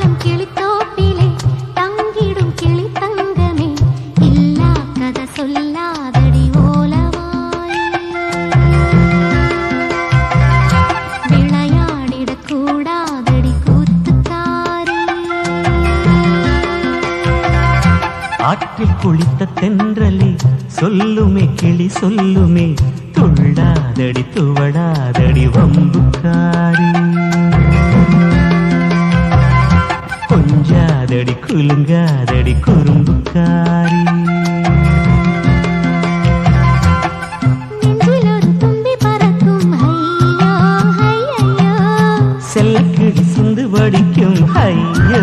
காலம் கிளித்தோப்பிலே தங்கிடும் கிளி தங்கமே இல்லா கதை சொல்லாதடி ஓலவாய் விளையாடிடக் கூடாதடி கூத்துக்காரி ஆற்றில் குளித்த தென்றலே சொல்லுமே கிளி சொல்லுமே துள்ளாதடி துவடாதடி வம்புக்காரி கொஞ்சாதடி குலுங்காதடி குறும்புக்காரி நெஞ்சில் ஒரு தும்பி பறக்கும் ஐயோ ஐயோ செல்லக்கிளி சிந்து வடிக்கும் ஐயோ